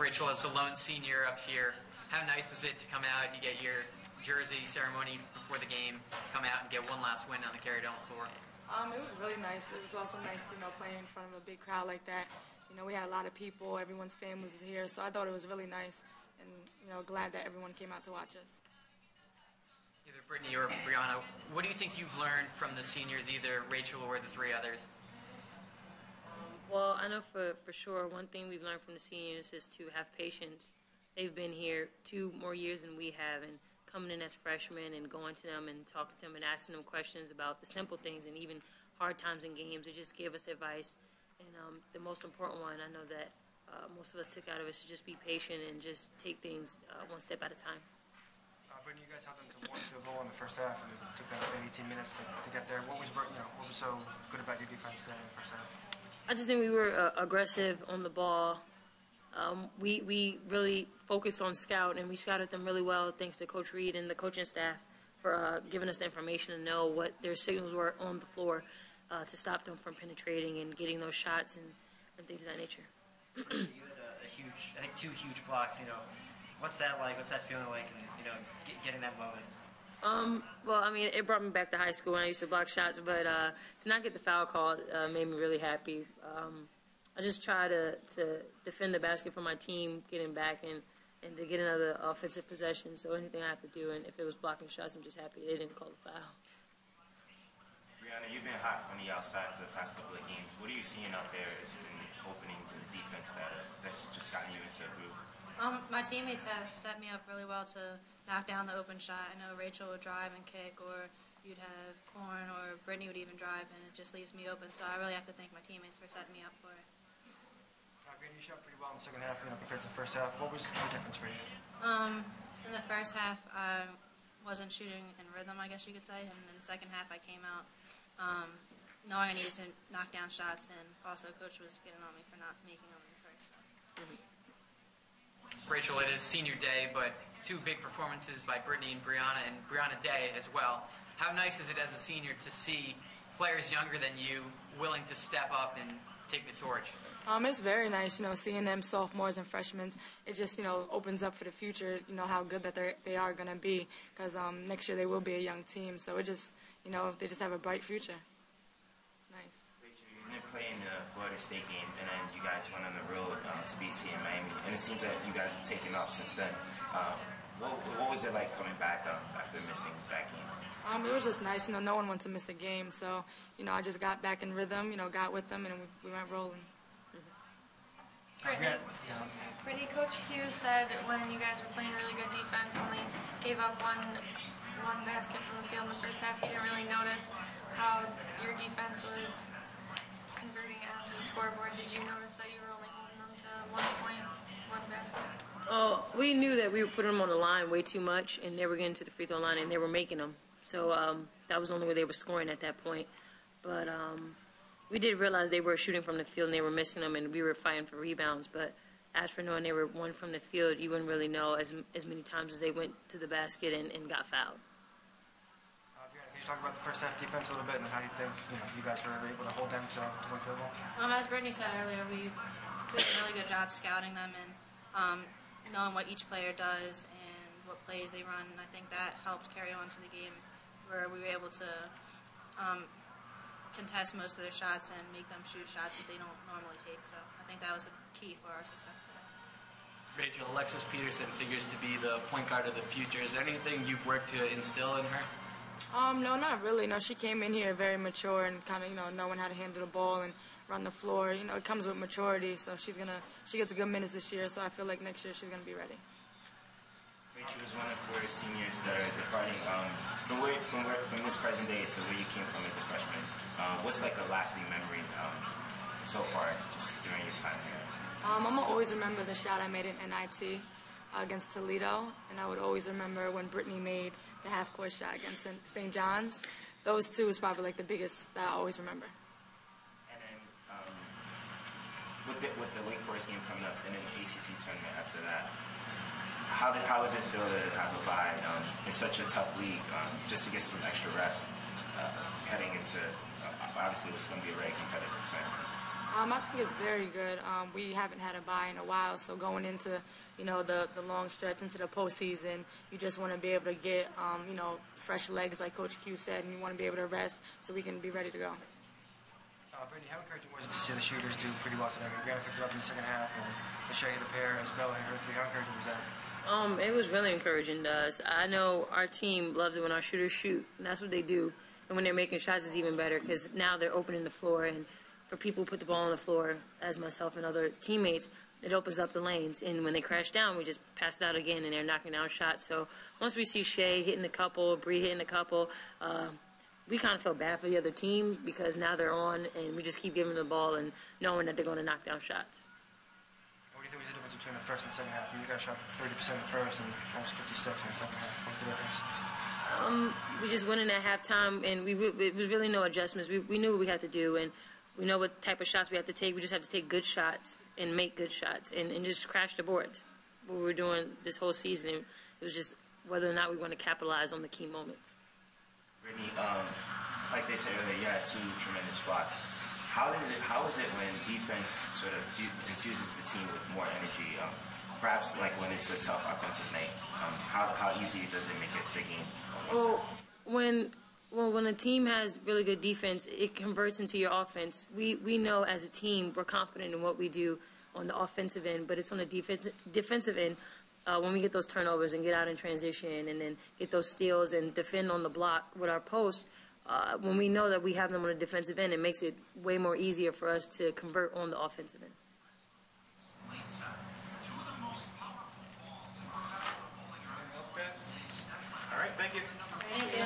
Rachel, as the lone senior up here, how nice was it to come out, you get your jersey ceremony before the game, come out and get one last win on the Carrier Dome floor? It was really nice. It was also nice to, play in front of a big crowd like that. We had a lot of people. Everyone's family was here, so I thought it was really nice, and glad that everyone came out to watch us. Either Brittney or Brianna, what do you think you've learned from the seniors, either Rachel or the three others? Well, I know for sure one thing we've learned from the seniors is to have patience. They've been here 2 more years than we have, and coming in as freshmen and going to them and talking to them and asking them questions about the simple things and even hard times in games. They just gave us advice. And the most important one I know that most of us took out of it is to just be patient and just take things one step at a time. Brittney, you guys held them to 1 field goal in the first half, and it took them 18 minutes to get there. What was so good about your defense there in the first half? I just think we were aggressive on the ball. We really focused on scout, and we scouted them really well thanks to Coach Reed and the coaching staff for giving us the information to know what their signals were on the floor to stop them from penetrating and getting those shots and things of that nature. You had 2 huge blocks. What's that like? What's that feeling like? And getting that moment. Well, I mean, it brought me back to high school when I used to block shots, but to not get the foul call made me really happy. I just try to defend the basket for my team, getting back and to get another offensive possession. So anything I have to do, and if it was blocking shots, I'm just happy they didn't call the foul. Brianna, you've been hot on the outside for the past couple of games. What are you seeing out there as in openings and defense that's just gotten you into a groove? My teammates have set me up really well to knock down the open shot. I know Rachel would drive and kick, or you'd have Corn or Brittney would even drive, and it just leaves me open. So I really have to thank my teammates for setting me up for it. Brittney, you shot pretty well in the second half, compared to the first half. What was the difference for you? In the first half, I wasn't shooting in rhythm, I guess you could say, and in the second half, I came out knowing I needed to knock down shots, and also Coach was getting on me for not making them in the first. Rachel, it is senior day, but 2 big performances by Brittney and Brianna Day as well. How nice is it as a senior to see players younger than you willing to step up and take the torch? It's very nice, seeing them sophomores and freshmen. It just, opens up for the future, how good that they are going to be, because next year they will be a young team. So it just, they just have a bright future. Nice. You didn't play in the Florida State games, and then you guys went on the road to BC and Miami, and it seems that you guys have taken off since then. What was it like coming back after missing that game? It was just nice. No one wants to miss a game, so I just got back in rhythm. Got with them, and we went rolling. Brittney, Coach Hughes said when you guys were playing really good defense, only gave up one basket from the field in the first half. He didn't really notice how your defense was converting out to the scoreboard. Did you notice that you were only holding them to 1 point, 1 basket? Oh, we knew that we were putting them on the line way too much, and they were getting to the free throw line, and they were making them. So that was the only way they were scoring at that point. But we did realize they were shooting from the field, and they were missing them, and we were fighting for rebounds. But as for knowing they were 1 from the field, you wouldn't really know as many times as they went to the basket and got fouled. Brianna, can you talk about the first half defense a little bit and how you think you guys were able to hold them to 1 field goal? As Brittney said earlier, we did a really good job scouting them and knowing what each player does and what plays they run, and I think that helped carry on to the game where we were able to contest most of their shots and make them shoot shots that they don't normally take. So I think that was a key for our success today. Rachel, Alexis Peterson figures to be the point guard of the future. Is there anything you've worked to instill in her? No, not really. No, she came in here very mature and kind of, knowing how to handle the ball and run the floor. It comes with maturity, so she gets good minutes this year, so I feel like next year she's going to be ready. Rachel was one of 4 seniors that are departing from this present day to where you came from as a freshman. What's like a lasting memory so far, just during your time here? I'm going to always remember the shot I made in NIT against Toledo, and I would always remember when Brittney made the half-court shot against St. John's. Those 2 is probably like the biggest that I always remember. And then with the Wake Forest game coming up and then the ACC tournament after that, how does it feel to have a bye in such a tough league, just to get some extra rest heading into obviously what's going to be a very competitive tournament? I think it's very good. We haven't had a bye in a while, so going into, the long stretch into the postseason, you just want to be able to get, fresh legs, like Coach Q said, and you want to be able to rest so we can be ready to go. Brittney, how encouraging was it to see the shooters do pretty well today? Brianna picked it up in the second half, and Lachey hit a pair, Isabella hit her three. How encouraging was that? It was really encouraging to us. I know our team loves it when our shooters shoot, and that's what they do. And when they're making shots, it's even better because now they're opening the floor. And for people who put the ball on the floor, as myself and other teammates, it opens up the lanes. And when they crash down, we just pass it out again, and they're knocking down shots. So once we see Shea hitting a couple, Bree hitting a couple, we kind of felt bad for the other team because now they're on, and we just keep giving them the ball and knowing that they're going to knock down shots. What do you think was the difference between the first and second half? You guys shot 30% in the first and almost 56% in the second half. What was the difference? We just went in at halftime, and it was really no adjustments. We knew what we had to do, and we know what type of shots we have to take. We just have to take good shots and make good shots and just crash the boards. What we were doing this whole season, it was just whether or not we want to capitalize on the key moments. Brittney, like they said earlier, you had two tremendous blocks. How is it when defense sort of infuses the team with more energy? Perhaps like when it's a tough offensive night. How easy does it make it the game? When a team has really good defense, it converts into your offense. We know as a team we're confident in what we do on the offensive end, but it's on the defensive end when we get those turnovers and get out in transition and then get those steals and defend on the block with our post. When we know that we have them on the defensive end, it makes it way more easier for us to convert on the offensive end. All right, thank you. Thank you.